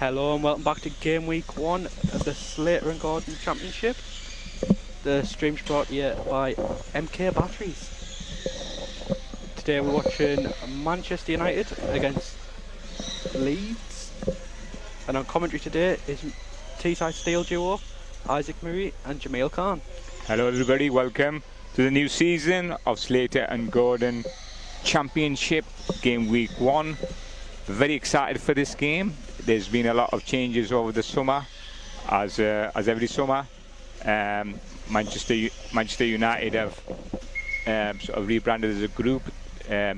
Hello and welcome back to Gameweek One of the Slater Gordon Championship. The stream's brought to you by MK Batteries. Today we're watching Manchester United against Leeds. And on commentary today is Teesside Steel duo Isaac Murray and Jamil Khan. Hello everybody, welcome to the new season of Slater and Gordon Championship Game Week 1. Very excited for this game. There's been a lot of changes over the summer, as every summer. Manchester United have sort of rebranded as a group. They're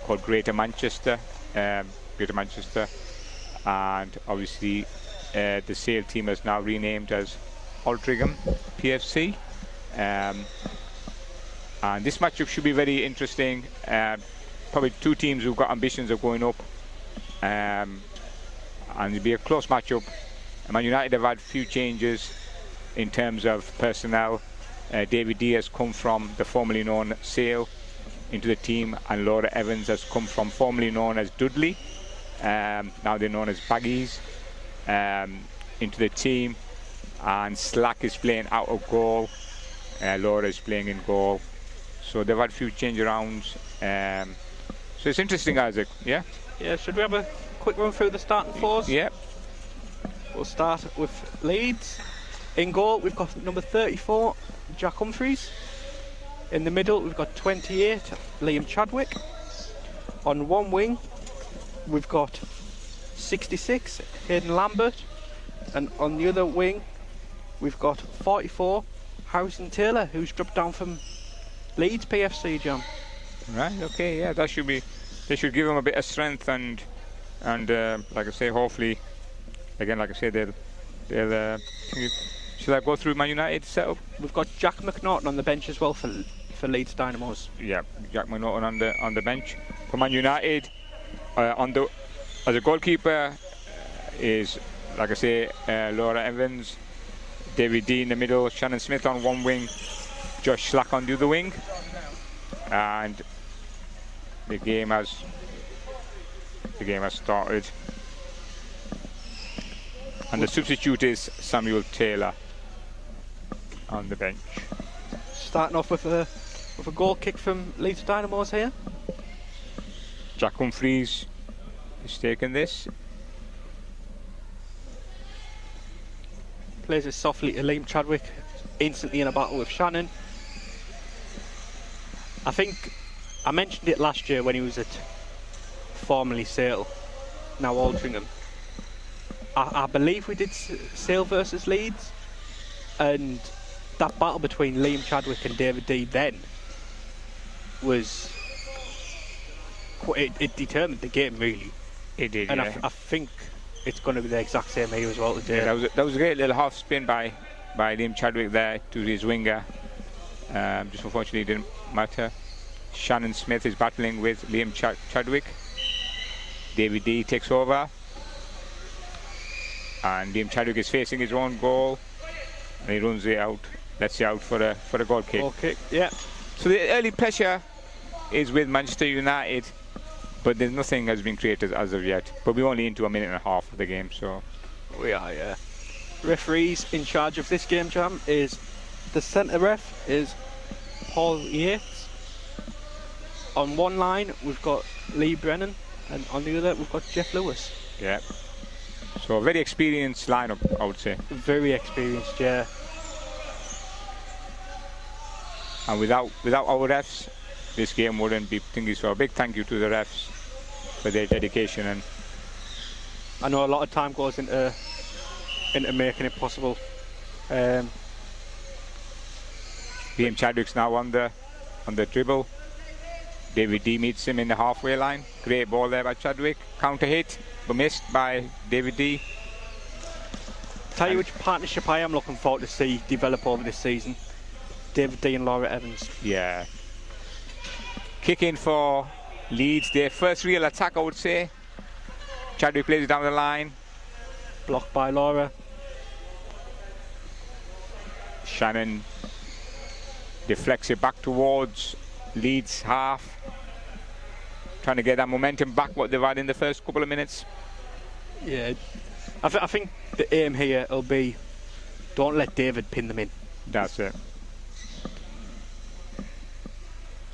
called Greater Manchester, and obviously the Sale team is now renamed as Nottingham PFC. And this matchup should be very interesting. Probably two teams who've got ambitions of going up, and it'll be a close matchup. Man United have had a few changes in terms of personnel. David D has come from the formerly known Sale into the team, and Laura Evans has come from formerly known as Dudley, now they're known as Baggies, into the team. And Slack is playing out of goal, Laura is playing in goal. So they've had a few change arounds. So it's interesting, Isaac. Yeah, should we have a quick run through the starting fours? Yeah. We'll start with Leeds. In goal we've got number 34 Jack Humphreys. In the middle we've got 28 Liam Chadwick. On one wing we've got 66 Hayden Lambert, and on the other wing we've got 44 Harrison Taylor, who's dropped down from Leeds PFC, John. Right, okay, yeah, they should give him a bit of strength, and like I say, hopefully, again, like I say, they'll should I go through Man United setup? We've got Jack McNaughton on the bench as well for Leeds Dynamos. Yeah, Jack McNaughton on the bench for Man United. As a goalkeeper is, like I say, Laura Evans, David D in the middle, Shannon Smith on one wing, Josh Slack on the other wing, and the game has started. And the substitute is Samuel Taylor on the bench. Starting off with a goal kick from Leeds Dynamos here. Jack Humphreys is taking this. Plays it softly to Liam Chadwick, instantly in a battle with Shannon. I think I mentioned it last year when he was at formerly Sale, now Altrincham. I believe we did Sale versus Leeds, and that battle between Liam Chadwick and David D then was it determined the game, really. It did, and yeah. I think it's going to be the exact same here as well today. Yeah, that was a great little half spin by Liam Chadwick there to his winger. Just unfortunately didn't matter. Shannon Smith is battling with Liam Chadwick. David D takes over, and Liam Chadwick is facing his own goal, and he runs it out. Lets it out for a goal kick. Goal kick, yeah. So the early pressure is with Manchester United, but there's nothing has been created as of yet. But we're only into a minute and a half of the game, so we are, yeah. Referees in charge of this game, Jam, is the centre ref is Paul Yates. On one line we've got Lee Brennan, and on the other we've got Jeff Lewis. Yeah. So a very experienced lineup, I would say. Very experienced, yeah. And without our refs, this game wouldn't be thingy. So a big thank you to the refs for their dedication. And I know a lot of time goes into making it possible. Liam Chadwick's now on the dribble. David D meets him in the halfway line. Great ball there by Chadwick. Counter hit, but missed by David D. Tell you which partnership I am looking forward to see develop over this season. David D and Laura Evans. Yeah. Kick in for Leeds. Their first real attack, I would say. Chadwick plays it down the line. Blocked by Laura. Shannon deflects it back towards Leeds half. Trying to get that momentum back what they've had in the first couple of minutes. Yeah, I think the aim here will be don't let David pin them in. That's it.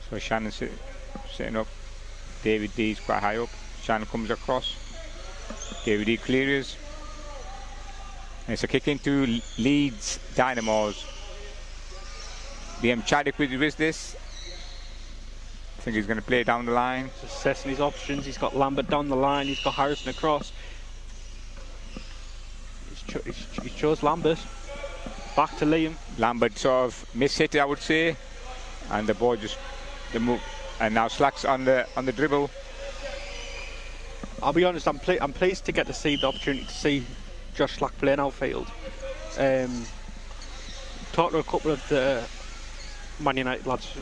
So Shannon sitting up. David D's quite high up. Shannon comes across. David D clears. And it's a kick into Leeds Dynamos. Liam Chadwick with this. I think he's going to play down the line. He's assessing his options. He's got Lambert down the line. He's got Harrison across. He chose Lambert. Back to Liam. Lambert sort of mishit it, I would say. And the ball just the move. And now Slack's on the dribble. I'll be honest, I'm pleased to get to see the opportunity to see Josh Slack playing outfield. Talked to a couple of the Man United lads.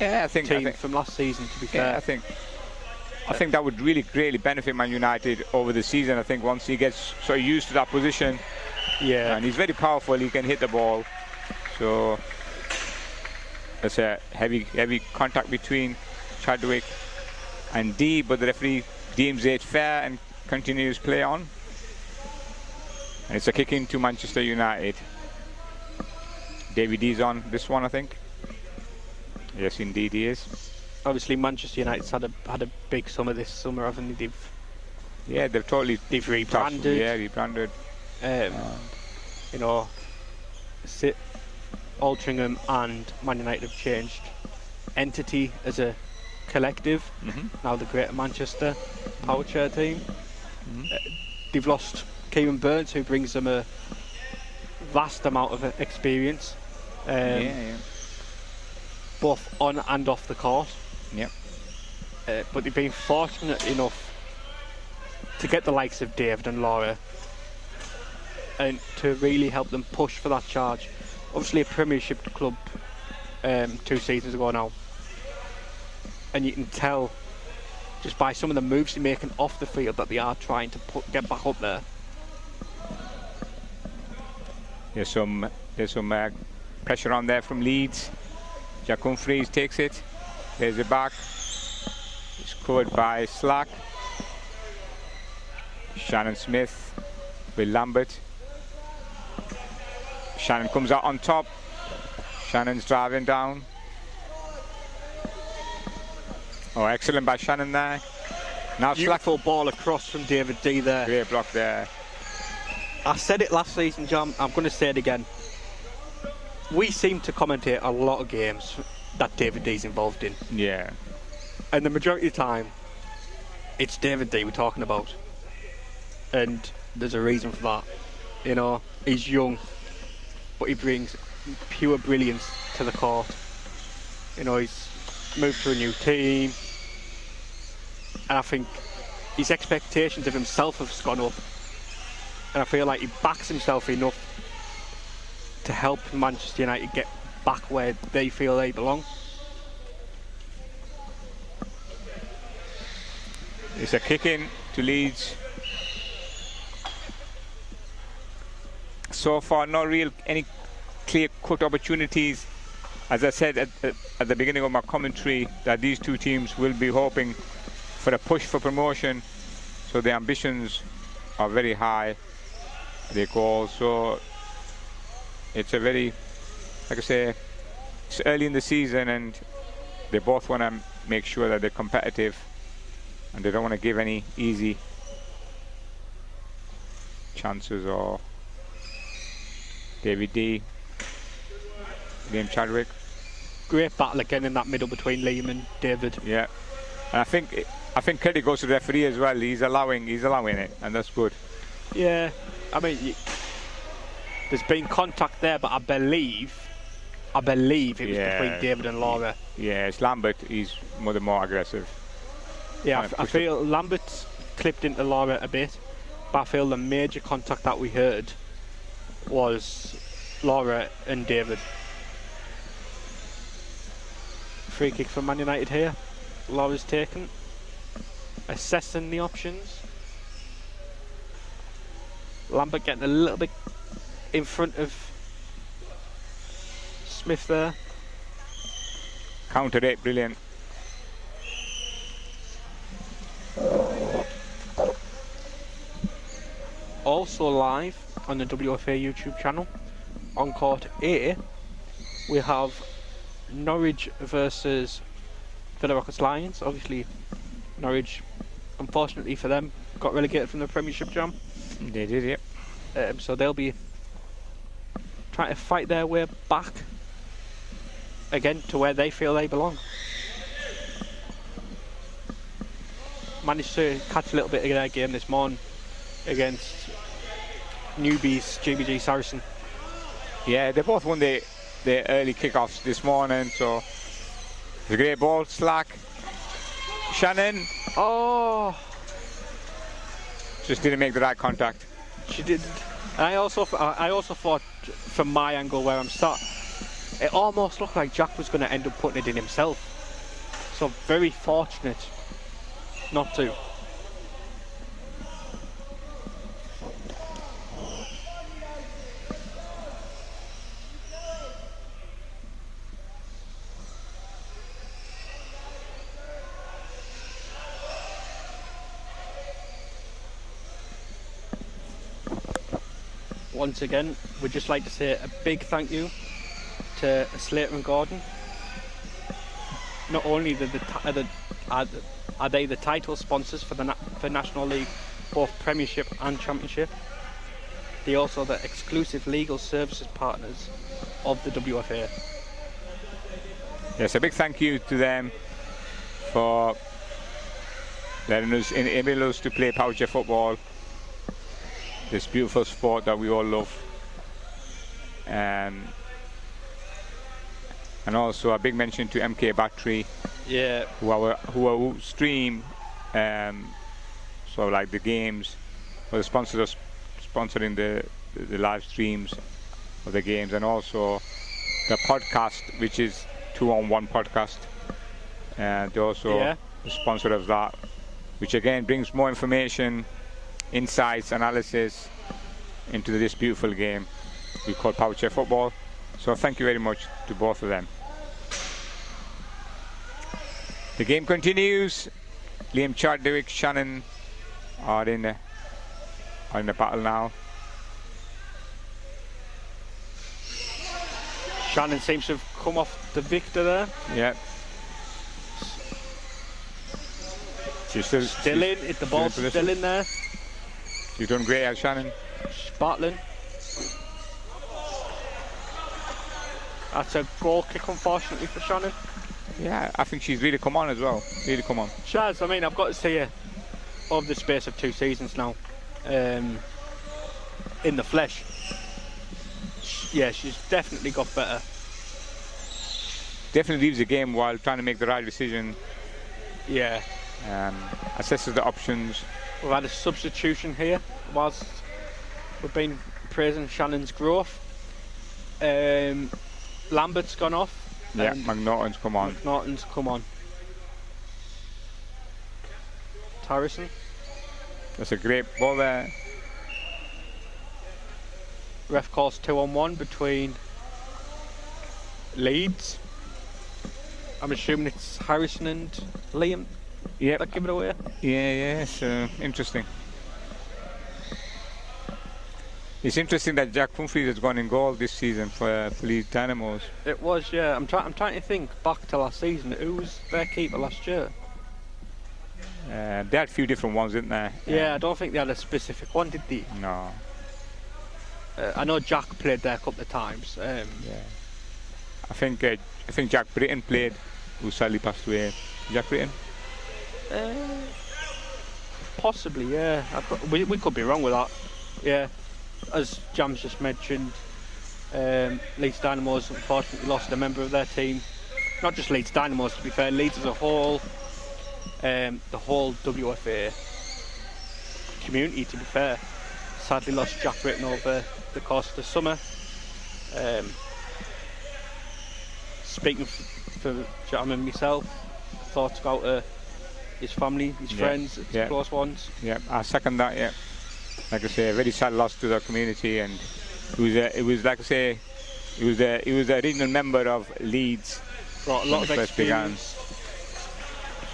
Yeah, I think from last season. To be fair, I think that would really greatly benefit Man United over the season. I think once he gets sort of used to that position, and he's very powerful, he can hit the ball. So there's a heavy contact between Chadwick and D, but the referee deems it fair and continues play on. And it's a kick into Manchester United. David D's on this one, I think. Yes, indeed he is. Obviously, Manchester United's had a big summer this summer, haven't they? They've rebranded. Yeah, rebranded. You know, Altrincham and Man United have changed entity as a collective. Now the Greater Manchester Powerchair team. They've lost Kieran Burns, who brings them a vast amount of experience. Both on and off the court. Yep. But they've been fortunate enough to get the likes of David and Laura and to really help them push for that charge. Obviously a Premiership club 2 seasons ago now, and you can tell just by some of the moves they're making off the field that they are trying to get back up there. There's some pressure on there from Leeds. Jack Humphreys takes it. There's it back. It's covered by Slack. Shannon Smith with Lambert. Shannon comes out on top. Shannon's driving down. Oh, excellent by Shannon there. Now beautiful ball across from David D there. Great block there. I said it last season, Jam. I'm going to say it again. We seem to commentate a lot of games that David D's involved in. Yeah. And the majority of the time, it's David D we're talking about. And there's a reason for that. You know, he's young, but he brings pure brilliance to the court. You know, he's moved to a new team. And I think his expectations of himself have gone up. And I feel like he backs himself enough to help Manchester United get back where they feel they belong. It's a kick in to Leeds. So far, not real any clear-cut opportunities. As I said at the beginning of my commentary, that these two teams will be hoping for a push for promotion, so the ambitions are very high. They call, so it's a very, like I say, it's early in the season and they both want to make sure that they're competitive and they don't want to give any easy chances. Or David D, Liam Chadwick. Great battle again in that middle between Liam and David. Yeah, and I think credit goes to the referee as well. He's allowing it, and that's good. Yeah, I mean, there's been contact there, but I believe it was between David and Laura. Yeah, it's Lambert. He's more aggressive. Yeah, I feel Lambert's clipped into Laura a bit, but I feel the major contact that we heard was Laura and David. Free kick from Man United here. Laura's taken. Assessing the options. Lambert getting a little bit in front of Smith there. Countered it, brilliant. also live on the WFA YouTube channel. On court A, we have Norwich versus Villa Rockets Lions. Obviously, Norwich, unfortunately for them, got relegated from the Premiership jam. They did, yep. So they'll be trying to fight their way back again to where they feel they belong. Managed to catch a little bit of their game this morning against newbies GBG Saracen. Yeah, they both won the early kickoffs this morning, so it's a great ball. Slack. Shannon. Oh, Just didn't make the right contact. she did. And I also thought from my angle where I'm sat, it almost looked like Jack was going to end up putting it in himself. So very fortunate not to. Once again, we'd just like to say a big thank you to Slater and Gordon. Not only are they the title sponsors for the for National League, both Premiership and Championship, they are also the exclusive legal services partners of the WFA. Yes, a big thank you to them for letting us enable us to play Powerchair football, this beautiful sport that we all love. And also a big mention to MK Battery, Yeah, who stream so like the games, or the sponsors sponsoring the live streams of the games, and also the podcast, which is 2-on-1 podcast, and they're also the sponsor of that, which again brings more information, insights, analysis into this beautiful game we call Powerchair football. So thank you very much to both of them. The game continues. Liam Chadwick, Shannon are in the battle now. Shannon seems to have come off the victor there. Yeah. She's Still in, the ball's still in there. She's done great, Shannon. She's battling. That's a goal kick, unfortunately, for Shannon. Yeah, I think she's really come on as well. Really come on. Shaz, I mean, I've got to see her over the space of 2 seasons now, in the flesh. Yeah, she's definitely got better. Definitely leaves the game while trying to make the right decision. Yeah. Assesses the options. We've had a substitution here whilst we've been praising Shannon's growth. Lambert's gone off. Yeah, McNaughton's come on. McNaughton's come on. Harrison. That's a great ball there. Ref calls 2-on-1 between Leeds. I'm assuming it's Harrison and Liam. Yep. That give it away. Yeah, so interesting. It's interesting that Jack Humphreys has gone in goal this season for Leeds Dynamos. It was, yeah. I'm trying to think back to last season. Who was their keeper last year? They had a few different ones, didn't they? Yeah, I don't think they had a specific one, did they? No. I know Jack played there a couple of times. Yeah. I think Jack Britton played, who sadly passed away. Jack Britton? Possibly, yeah. We could be wrong with that. Yeah. As Jam's just mentioned, Leeds Dynamos unfortunately lost a member of their team. Not just Leeds Dynamos, to be fair, Leeds as a whole, the whole WFA community, to be fair, sadly lost Jack Britton over the course of the summer. Speaking for Jam and myself, thoughts about his family, his friends, his close ones. Yeah, I second that. Yeah, like I say, a very sad loss to the community, and it was like I say, he was a regional member of Leeds. Brought a lot of experience.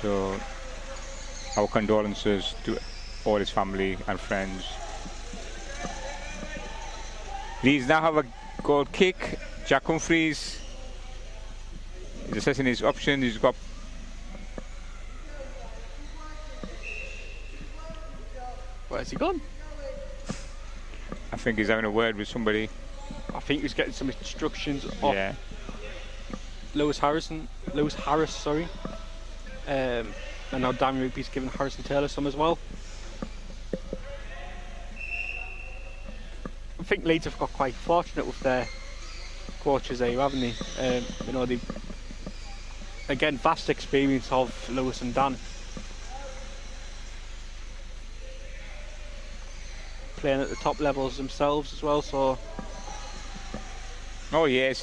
So our condolences to all his family and friends. Leeds now have a goal kick. Jack Humphreys is assessing his options. He's got Where's he gone? I think he's having a word with somebody. I think he's getting some instructions off Yeah. Lewis Harris, sorry. And now Dan Rigby's giving Harrison Taylor some as well. I think Leeds have got quite fortunate with their coaches here, haven't they? You know, they again vast experience of Lewis and Dan playing at the top levels themselves as well. So Oh yeah,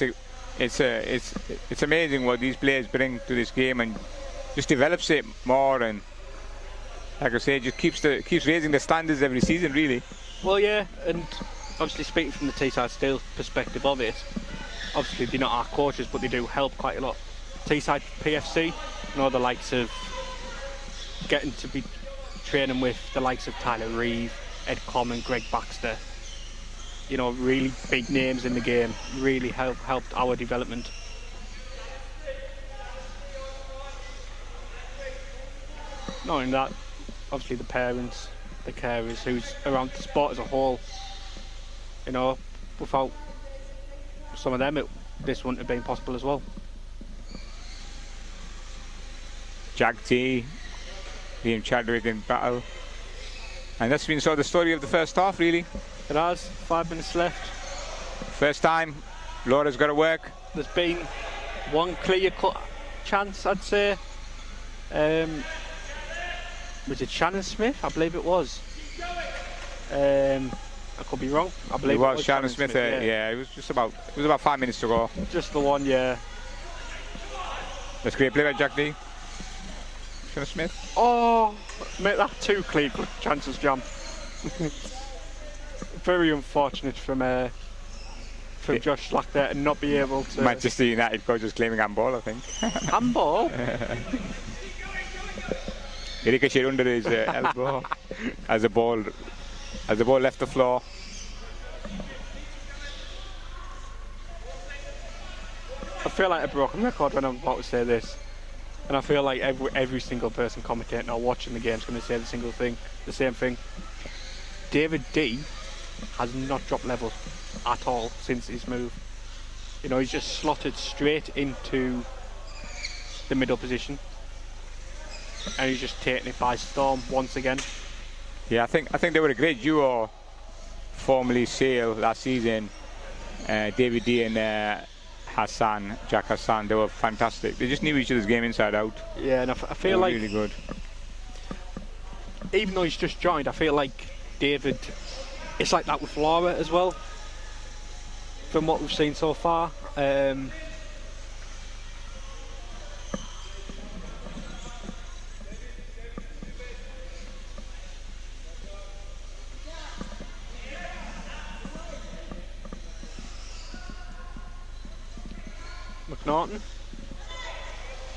it's amazing what these players bring to this game, and just develops it more, and like I say, just keeps raising the standards every season, really. well, yeah, and obviously speaking from the Teesside Steel perspective of it, obviously they're not our coaches, but they do help quite a lot. Teesside PFC, you know, the likes of getting to be training with the likes of Tyler Reeve, Ed Common, Greg Baxter, you know, really big names in the game, really helped our development. Not only that, obviously the parents, the carers, who's around the sport as a whole, you know, without some of them, this wouldn't have been possible as well. Jack T, Liam Chadwick in battle, and that's been sort of the story of the first half, really. It has, 5 minutes left. First time Laura's got to work. There's been one clear-cut chance, I'd say. Was it Shannon Smith? I believe it was. I could be wrong. I believe it was Shannon Smith. Yeah, it was about 5 minutes to go. Just the one, yeah. That's great play by Jack D. Shannon Smith. Oh, make that 2 clear-cut chances, Jam. Very unfortunate from Josh Slack there and not be able to. Manchester United coach is claiming handball, I think. Handball? He ricocheted under his elbow as the ball left the floor. I feel like a broken record when I'm about to say this, and I feel like every single person commentating or watching the game is going to say the same thing. David D has not dropped level at all since his move. You know, he's just slotted straight into the middle position, and he's just taking it by storm once again. Yeah, I think they were a great duo, formerly Sale last season. David D and Jack Hassan, they were fantastic. They just knew each other's game inside out. Yeah, and I feel like really good. Even though he's just joined, I feel like David, it's like that with Laura as well, from what we've seen so far. McNaughton.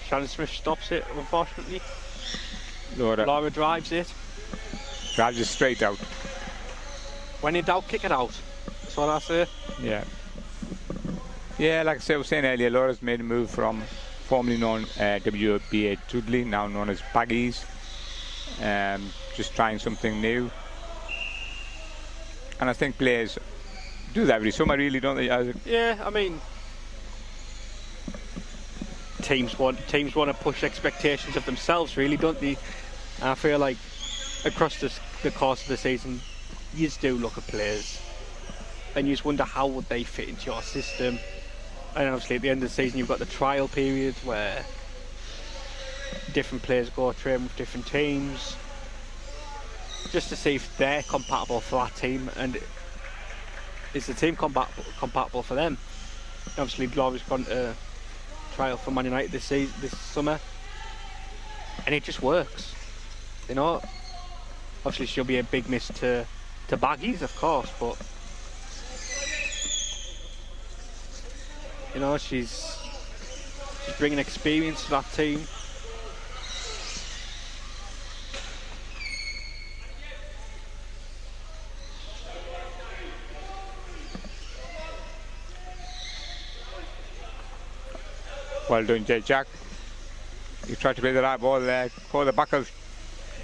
Shannon Smith stops it, unfortunately. Laura drives it. Drives it straight out. When in doubt, kick it out. That's what I say. Yeah. Yeah, like I was saying earlier, Laura's made a move from formerly known WBA Dudley, now known as Baggies. Just trying something new. And I think players do that every summer, really, don't they? Yeah, I mean, teams want to push expectations of themselves, really, don't they? And I feel like across the course of the season, you just do look at players and you just wonder how would they fit into your system. And obviously at the end of the season you've got the trial period where different players go train with different teams just to see if they're compatible for that team and is the team compatible for them. And obviously Laura's gone to trial for Man United this summer and it just works, you know. Obviously she'll be a big miss to Baggies, of course, but you know, she's bringing experience to that team. Well done, Jack. You tried to play the right ball there. Call the back of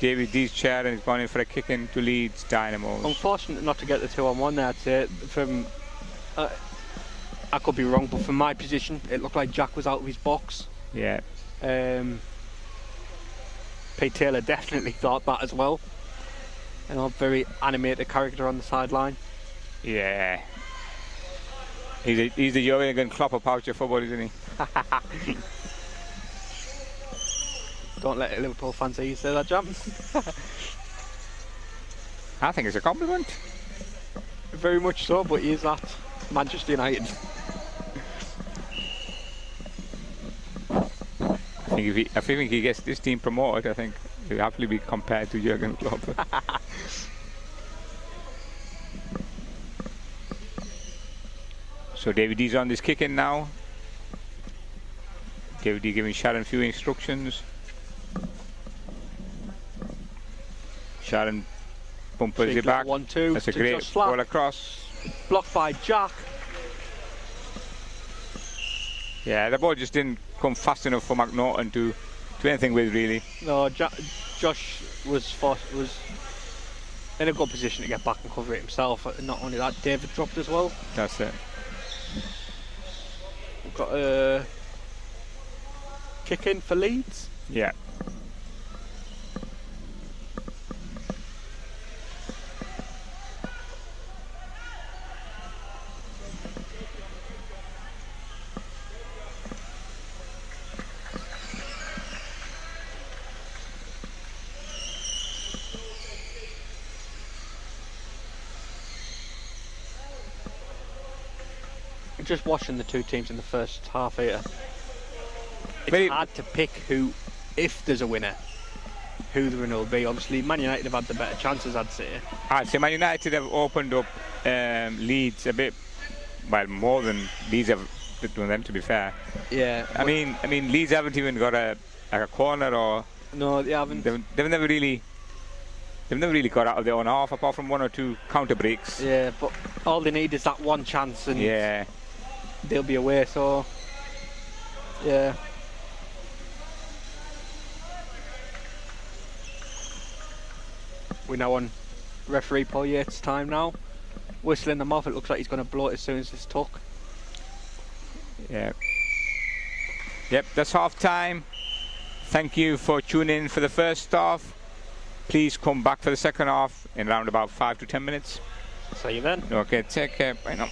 David D's chair, and he's gone in for a kick into Leeds Dynamos. Unfortunate not to get the 2-on-1 there, I'd say. From I could be wrong, but from my position, it looked like Jack was out of his box. Yeah. Pete Taylor definitely thought that as well. And a very animated character on the sideline. Yeah. He's the Jurgen Klopp of Powerchair Football, isn't he? Don't let Liverpool fans say you say that, Jam. I think it's a compliment. Very much so, but he is at Manchester United. I think if he gets this team promoted, I think he'll happily be compared to Jurgen Klopp. So David D's on this kick in now. David D giving Sharon a few instructions. Sharon bumpers it back. 1-2. That's a great ball across. Blocked by Jack. Yeah, the ball just didn't come fast enough for McNaughton to do anything with, really. No, Josh was in a good position to get back and cover it himself. Not only that, David dropped as well. That's it. We've got a kick in for Leeds. Yeah. Just watching the two teams in the first half here, it's hard to pick who, if there's a winner, who the winner will be. Obviously, Man United have had the better chances, I'd say. I'd say Man United have opened up Leeds a bit, well, more than Leeds have done them, to be fair. Yeah. I mean, Leeds haven't even got a corner or. No, they haven't. They've never really got out of their own half, apart from one or two counter breaks. Yeah, but all they need is that one chance, and yeah, they'll be away. So, yeah. We're now on referee Paul Yates' time now. Whistling them off. It looks like he's going to blow it as soon as this tuck. Yeah. Yep, that's half time. Thank you for tuning in for the first half. Please come back for the second half in around about 5 to 10 minutes. See you then. Okay, take care. Bye now.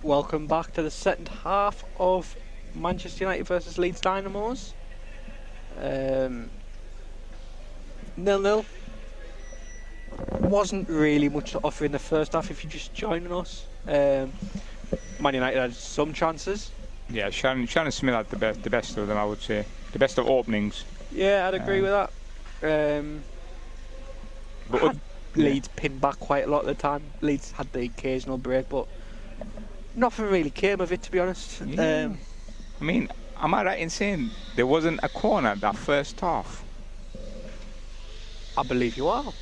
Welcome back to the second half of Manchester United versus Leeds Dynamos. 0-0. Wasn't really much to offer in the first half if you're just joining us. Man United had some chances. Yeah, Shannon Smith had the best of them, I would say. The best of openings. Yeah, I'd agree with that. But Leeds pinned back quite a lot of the time. Leeds had the occasional break, but nothing really came of it, to be honest. Yeah. I mean, am I right in saying there wasn't a corner that first half? I believe you are.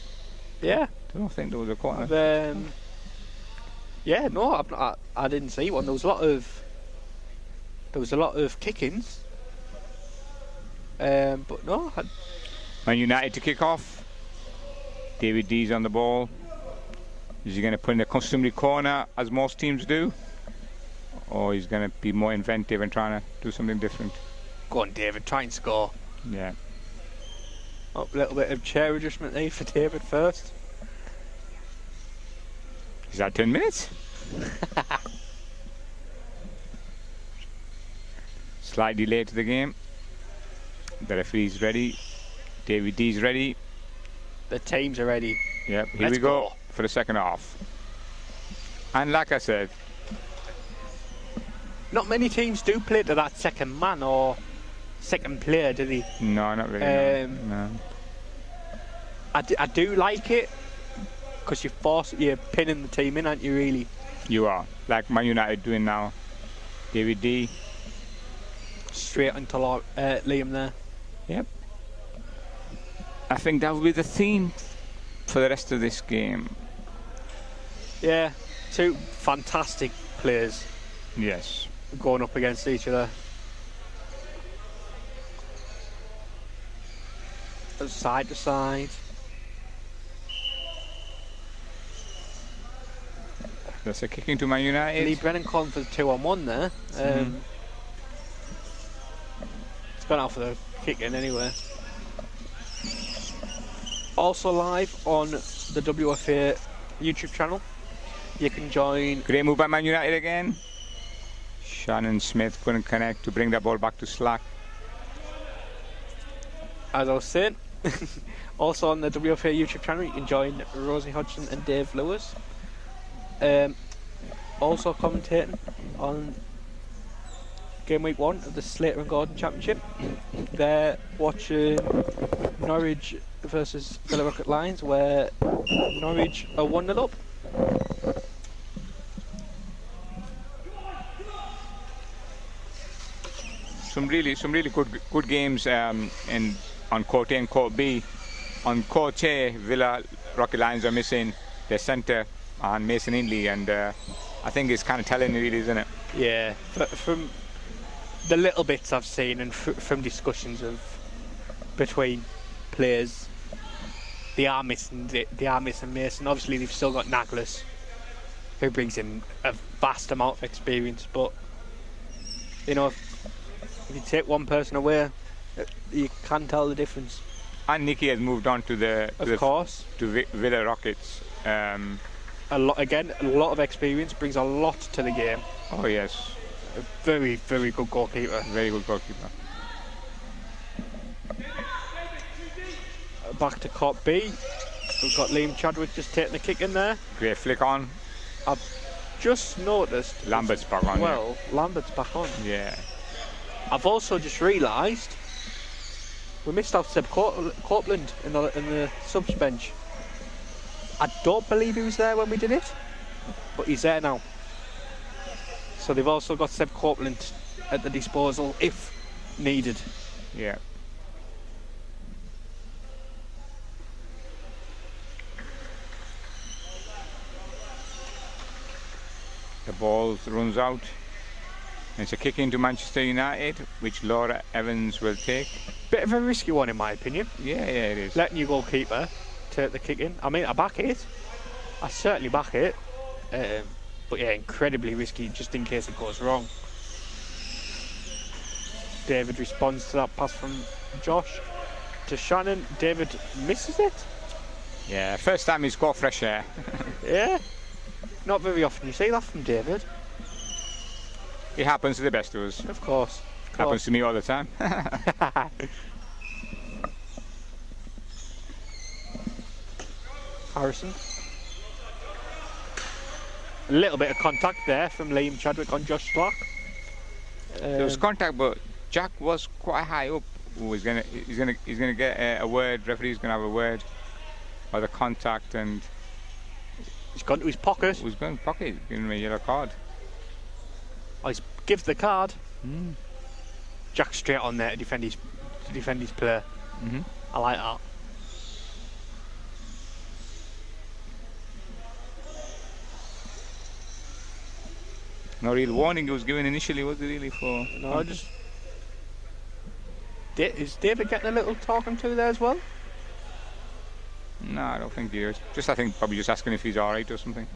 Yeah. I don't think there was a corner. Yeah, no, I didn't see one. There was a lot of kick-ins. But no. Man United to kick off. David D's on the ball. Is he going to put in a customary corner as most teams do? Or he's going to be more inventive and trying to do something different? Go on, David, try and score. Yeah. Oh, a little bit of chair adjustment there for David first. Is that 10 minutes? Slightly late to the game. The referee's ready. David D's ready. The teams are ready. Yep, here we go for the second half. And like I said, not many teams do play to that second man or second player, do they? No, not really. No. I do like it because you're pinning the team in, aren't you? Really. You are, like Man United doing now. David D. Straight into Liam there. Yep. I think that will be the theme for the rest of this game. Yeah, two fantastic players. Yes. Going up against each other. Side to side. That's a kick into Man United. Lee Brennan calling for the 2-on-1 there. It's gone out for the kick in anyway. Also live on the WFA YouTube channel. You can join. Great move by Man United again. Shannon Smith couldn't connect to bring that ball back to Slack. As I was saying, also on the WFA YouTube channel, you can join Rosie Hodgson and Dave Lewis. Also commentating on Gameweek One of the Slater Gordon Championship. They're watching Norwich versus Villa Rocket Lions, where Norwich are 1-0 up. Some really good games on Court A and Court B. On Court A, Villa Rocket Lions are missing their centre and Mason Hindley, and I think it's kind of telling, really, isn't it? Yeah, from the little bits I've seen and from discussions between players, they are missing Mason. Obviously, they've still got Naglis, who brings in a vast amount of experience. But you know, if you take one person away, you can tell the difference. And Nicky has moved on to Villa Rockets. A lot of experience, brings a lot to the game. Oh yes, a very good goalkeeper. Very good goalkeeper. Back to Court B. We've got Liam Chadwick just taking the kick in there. Great flick on. I've just noticed Lambert's back on. Well, yeah. Lambert's back on. Yeah. I've also just realised we missed out Seb Copeland in the subs bench. I don't believe he was there when we did it, but he's there now. So they've also got Seb Copeland at the disposal if needed. Yeah. The ball runs out. It's a kick into Manchester United, which Laura Evans will take. Bit of a risky one in my opinion. Yeah, it is. Letting your goalkeeper take the kick in. I mean, I back it. I certainly back it. But yeah, incredibly risky just in case it goes wrong. David responds to that pass from Josh to Shannon. David misses it. Yeah, first time he's got fresh air. Yeah. Not very often you see that from David. It happens to the best of us. Of course. Happens to me all the time. Harrison. A little bit of contact there from Liam Chadwick on Josh Slack. There was contact, but Jack was quite high up. Ooh, he's gonna get a word. Referee's gonna have a word by the contact, and he's gone to his pocket. He's gone to his pocket. Giving him a yellow card. Oh, he's gives the card. Jack straight on there to defend his player. I like that. No real warning he was given initially, was it really? For no, just is David getting a little talking to there as well? No, I don't think he is. I think probably just asking if he's all right or something.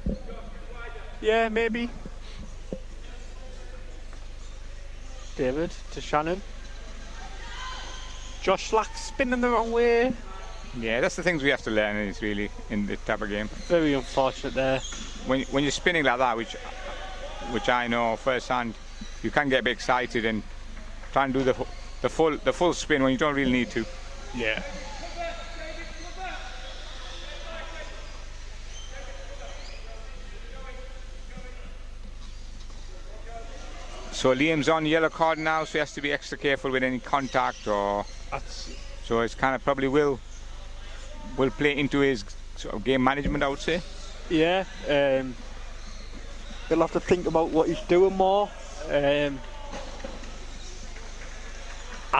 Yeah, maybe. David to Shannon. Josh Slack spinning the wrong way. Yeah, that's the things we have to learn. Is really in this type of game. Very unfortunate there. When you're spinning like that, which I know firsthand, you can get a bit excited and try and do the full spin when you don't really need to. Yeah. So Liam's on yellow card now, so he has to be extra careful with any contact or. So it's kind of probably will play into his sort of game management, I would say. Yeah. He'll have to think about what he's doing more. I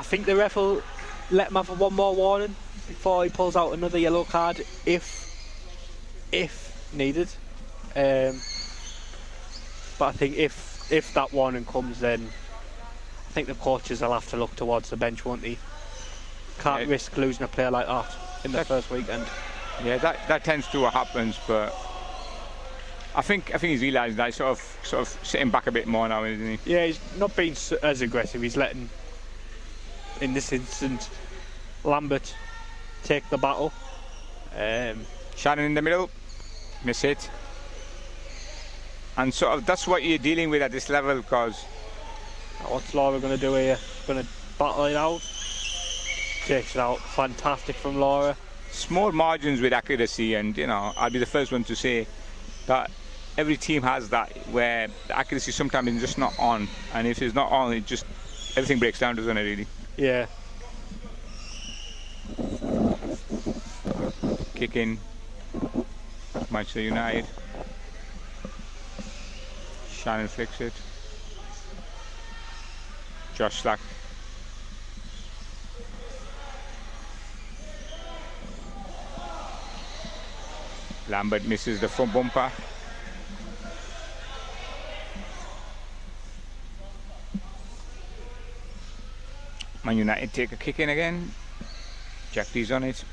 think the ref will let him have one more warning before he pulls out another yellow card if needed. But I think if that warning comes, then I think the coaches will have to look towards the bench, won't they? Can't risk losing a player like that in the first weekend. Yeah, that tends to what happens, but I think he's realised that he's sort of sitting back a bit more now, isn't he? Yeah, he's not being as aggressive. He's letting, in this instance, Lambert take the battle. Shannon in the middle, miss it. And sort of that's what you're dealing with at this level, because what's Laura going to do here? Going to battle it out. Takes it out. Fantastic from Laura. Small margins with accuracy, and I'll be the first one to say that every team has that, where the accuracy sometimes is just not on, and if it's not on, it just everything breaks down, doesn't it? Really. Yeah. Kick in. Manchester United. Shannon flicks it. Josh Slack. Lambert misses the front bumper. Man United take a kick in again. Jack D's on it.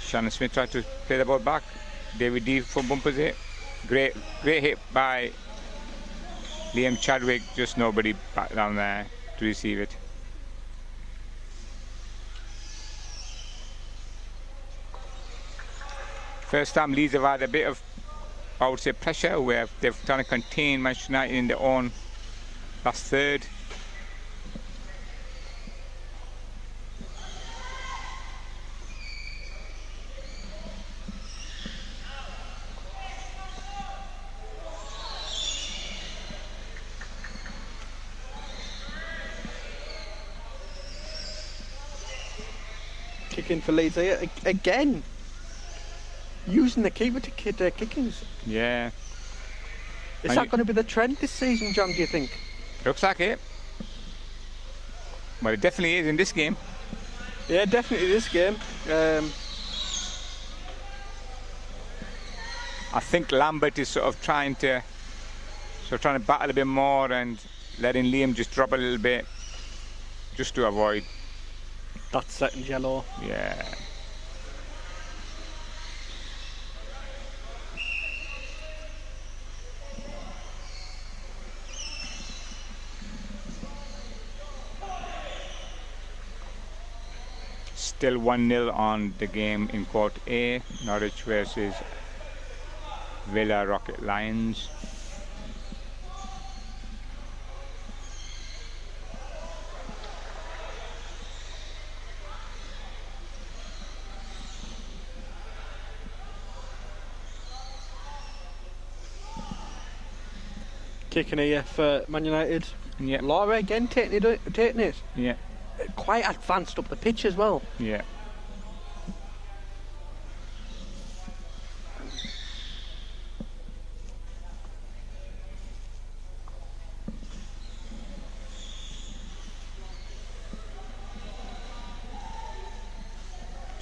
Shannon Smith tried to play the ball back. David D front bumpers it. Great hit by Liam Chadwick. Just nobody back down there to receive it. First time Leeds have had a bit of, I would say, pressure, where they've trying to contain Manchester United in their own last third. Kicking for Leeds here again. Using the keeper to kick their kickings. Yeah. Is that going to be the trend this season, John, do you think? Looks like it. Well, it definitely is in this game. Yeah, definitely this game. I think Lambert is sort of trying to battle a bit more and letting Liam just drop a little bit, just to avoid that second yellow. Yeah. Still 1-0 on the game in Court A. Norwich versus Villa Rocket Lions. Kicking here for Man United. Yeah. Laura again taking it. Yeah. Quite advanced up the pitch as well. Yeah.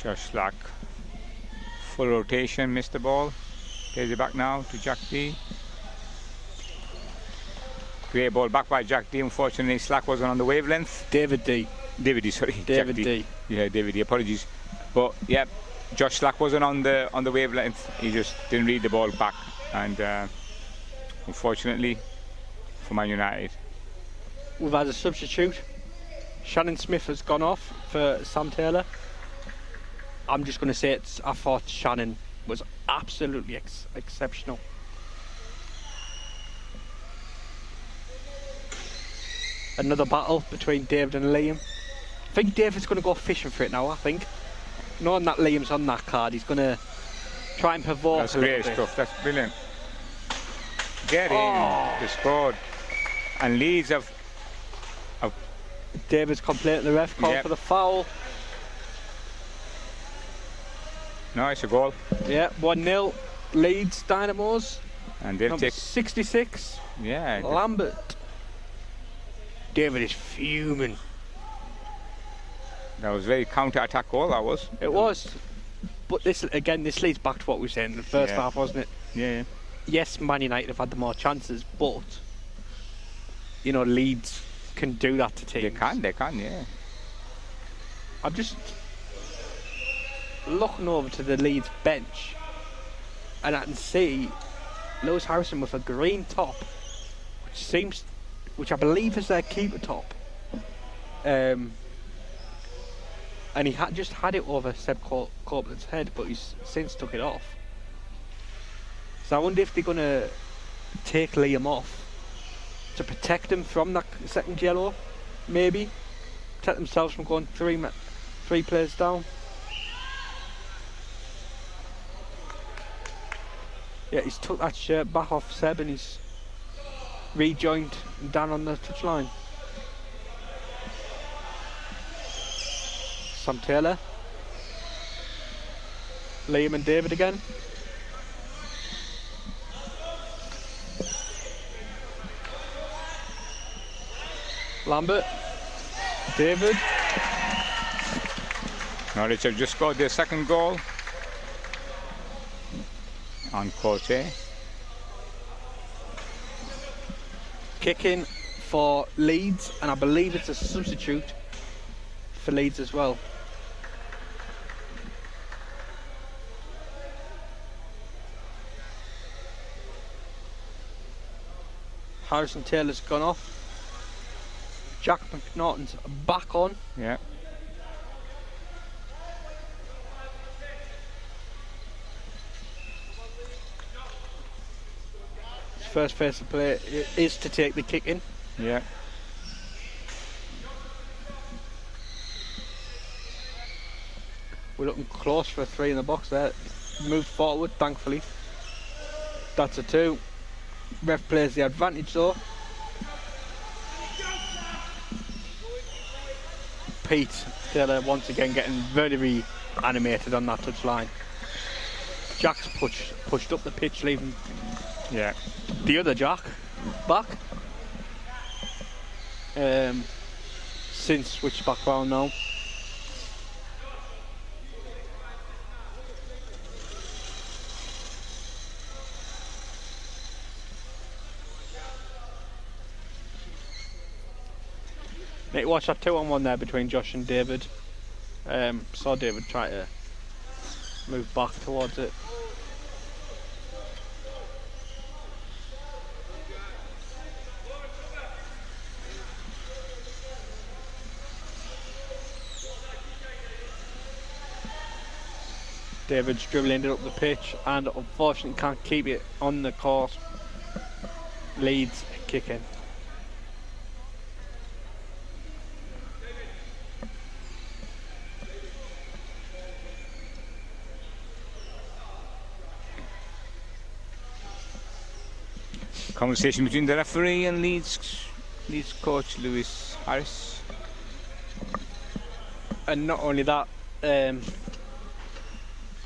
Josh Slack. Full rotation, missed the ball. Plays it back now to Jack D. Great ball back by Jack D. Unfortunately, Slack wasn't on the wavelength. David D. Sorry. David Jack D. Yeah, David D. Apologies. But yeah, Josh Slack wasn't on the wavelength. He just didn't read the ball back, and unfortunately for Man United, we've had a substitute. Shannon Smith has gone off for Sam Taylor. I'm just going to say I thought Shannon was absolutely exceptional. Another battle between David and Liam. I think David's going to go fishing for it now, I think. Knowing that Liam's on that card, he's going to try and provoke that's a little great bit. stuff. That's brilliant. Get in. They scored. And Leeds have David's completing the ref call for the foul. No, it's a goal. Yeah, 1-0. Leeds Dynamos. And they'll take 66. Yeah. Lambert. David is fuming. That was very counter-attack goal, that was. It was. But this leads back to what we were saying in the first half, wasn't it? Yeah. Yes, Man United have had the more chances, but you know, Leeds can do that to teams. They can, yeah. I'm just looking over to the Leeds bench, and I can see Lewis Harrison with a green top, which I believe is their keeper top. And he just had it over Seb Copeland's head, but he's since took it off. So I wonder if they're going to take Liam off to protect him from that second yellow, maybe protect themselves from going three players down. Yeah, he's took that shirt back off Seb and he's rejoined down on the touchline. Sam Taylor, Liam and David again. Lambert, David. Norwich have just scored their second goal on Powerchair. Kicking for Leeds, and I believe it's a substitute for Leeds as well. Harrison Taylor's gone off. Jack McNaughton's back on. Yeah. His first phase of play is to take the kick in. Yeah. We're looking close for a 3 in the box there. Moved forward, thankfully. That's a 2. Ref plays the advantage though. Pete Taylor once again getting very animated on that touchline. Jack's pushed up the pitch, leaving the other Jack back. Since switched back round now. Need to watch that 2-on-1 there between Josh and David. Saw David try to move back towards it. David's dribbling it up the pitch and unfortunately can't keep it on the course. Leeds kicking. Conversation between the referee and Leeds coach Lewis Harris. And not only that,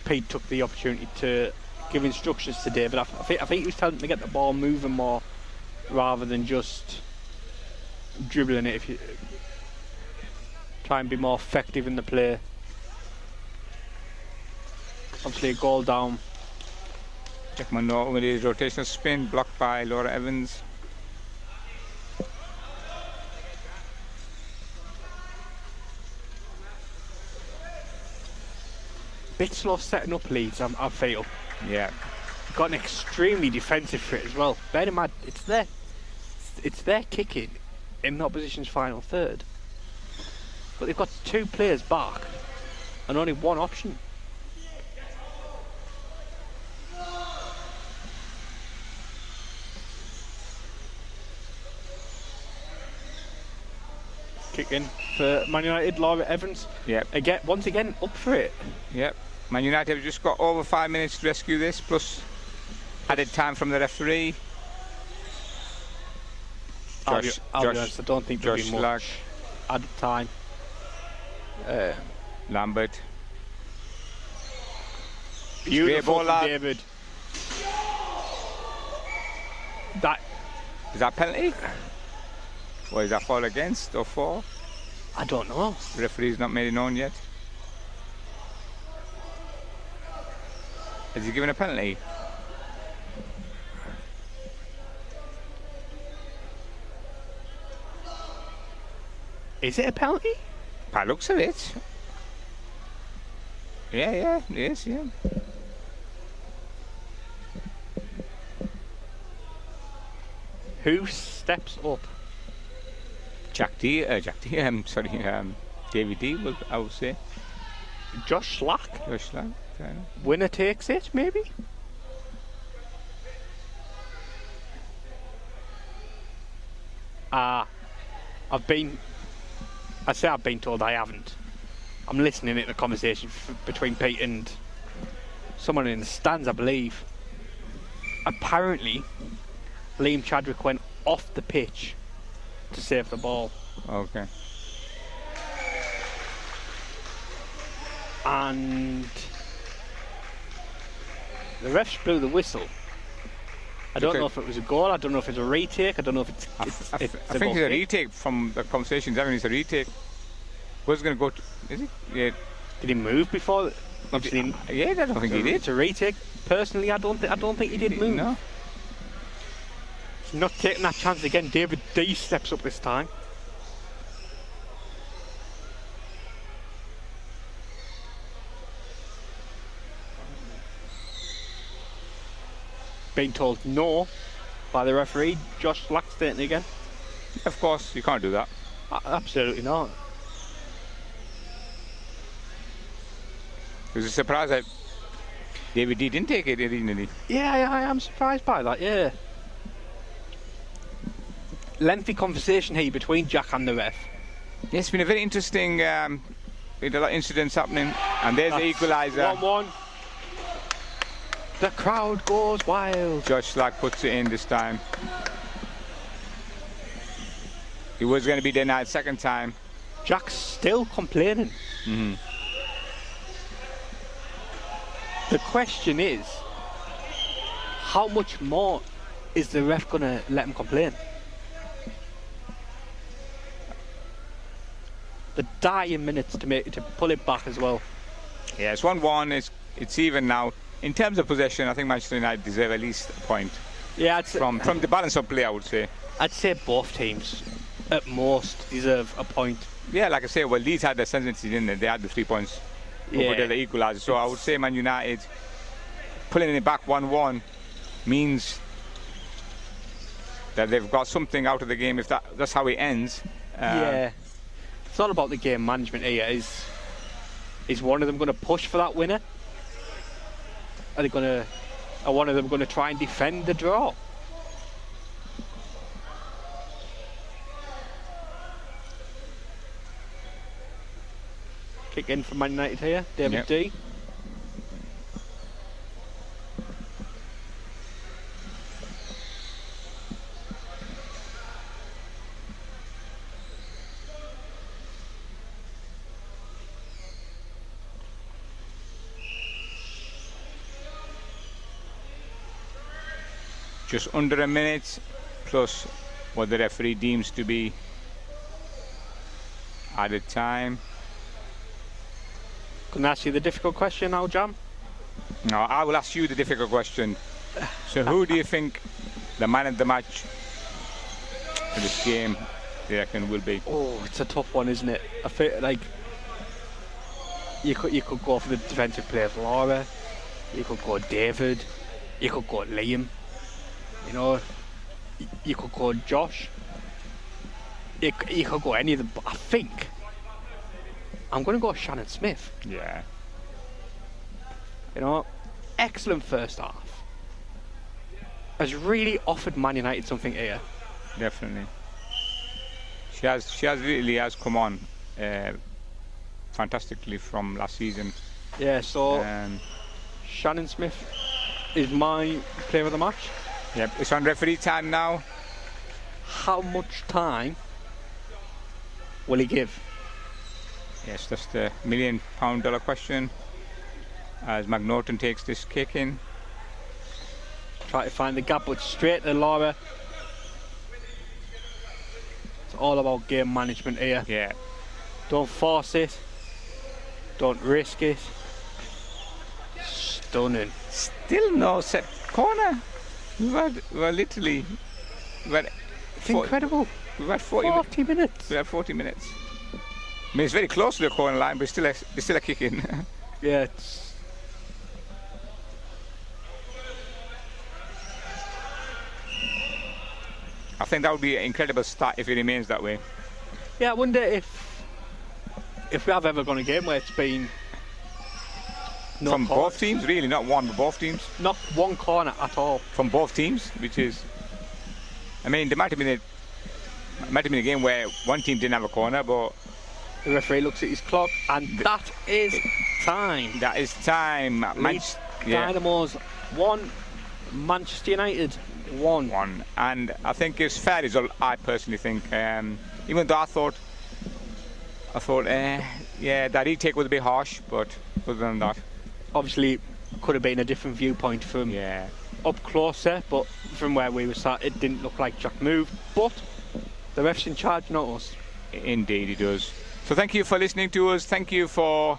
Pete took the opportunity to give instructions to David. I think he was telling him to get the ball moving more rather than just dribbling it. If you try and be more effective in the play. Obviously a goal down. Jackman Norton with his rotational spin, blocked by Laura Evans. Bit slow setting up Leeds, I feel. Yeah. Got an extremely defensive fit as well. Bear in mind, it's their kicking in the opposition's final third. But they've got 2 players back and only one option. Kick in for Man United, Laura Evans. Yep. Once again, up for it. Yep. Man United have just got over 5 minutes to rescue this, plus added time from the referee. I'll be honest, I don't think there'll be much added time. Lambert. Beautiful from David. Is that penalty? Or is that foul against or for? I don't know. The referee's not made it known yet. Has he given a penalty? Is it a penalty? By looks of it. Yeah, it is, yeah. Who steps up? David D, I would say. Josh Slack? Josh Slack, fair enough. Winner takes it, maybe? I've been told I haven't. I'm listening to the conversation between Pete and someone in the stands, I believe. Apparently, Liam Chadwick went off the pitch to save the ball. Okay. And the refs blew the whistle. I don't know if it was a goal, I don't know if it's a retake, I don't know if it's I think it's a retake from the conversations. I mean, it's a retake. Where's going to go to, is he? Yeah. Did he move before? Yeah, I don't think he did. It's a retake. Personally, I don't think he did move. No. He's not taking that chance again. David D steps up this time. Being told no by the referee. Josh Slack stating again. Of course, you can't do that. Absolutely not. It was a surprise that David D didn't take it, didn't he? Yeah, I am surprised by that, yeah. Lengthy conversation here between Jack and the ref. Yeah, it's been a very interesting, we had a lot of incidents happening, and there's the equaliser. 1-1. The crowd goes wild. Josh Slack puts it in this time. He was going to be denied second time. Jack's still complaining. Mm-hmm. The question is, how much more is the ref going to let him complain? The dying minutes to pull it back as well. Yeah, it's 1-1. It's even now. In terms of possession, I think Manchester United deserve at least a point. Yeah, from the balance of play, I would say. I'd say both teams, at most, deserve a point. Yeah, like I say, well, Leeds had the ascendancy, didn't they? They had the 3 points over the equaliser. So I would say Man United pulling it back 1-1 means that they've got something out of the game. If that's how it ends. Yeah, it's all about the game management here. Is one of them going to push for that winner? Are one of them going to try and defend the draw? Kick in from Man United here, David D. just under a minute, plus what the referee deems to be added time. Can I ask you the difficult question now, Jam? No, I will ask you the difficult question. So who do you think the man of the match for this game, do you reckon, will be? Oh, it's a tough one, isn't it? I feel like you could go for the defensive player of Laura, you could go David, you could go Liam, you know, you could go Josh, you could go any of them, but I think I'm going to go Shannon Smith. Yeah. You know, excellent first half. Has really offered Man United something here. Definitely. She really has come on fantastically from last season. Yeah, so Shannon Smith is my player of the match. Yep, it's on referee time now. How much time will he give? Yes, that's the $1 million question. As McNaughton takes this kick in. Try to find the gap, but straight to Laura. It's all about game management here. Yeah. Don't force it. Don't risk it. Stunning. Still no set corner. We're literally. It's incredible. We've had 40 minutes. We had 40 minutes. I mean, it's very close to the corner line, but still a kick in. Yeah. I think that would be an incredible start if it remains that way. Yeah, I wonder if we have ever gone a game where it's been from both teams, really, not one, but both teams. Not one corner at all. From both teams, which is, I mean, there might have been a game where one team didn't have a corner, but the referee looks at his clock, and that is time. That is time. Leeds Dynamos 1, Manchester United 1. And I think it's fair result, I personally think. Even though I thought, yeah, that retake was a bit harsh, but other than that. Obviously, could have been a different viewpoint from up closer, but from where we were sat, it didn't look like Jack moved. But the ref's in charge, not us. Indeed, he does. So thank you for listening to us. Thank you for,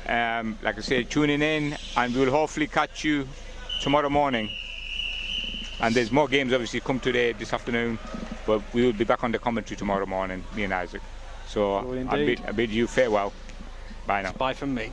like I said, tuning in, and we'll hopefully catch you tomorrow morning. And there's more games obviously come today, this afternoon, but we will be back on the commentary tomorrow morning, me and Isaac. So I bid you farewell. Bye now. Bye from me.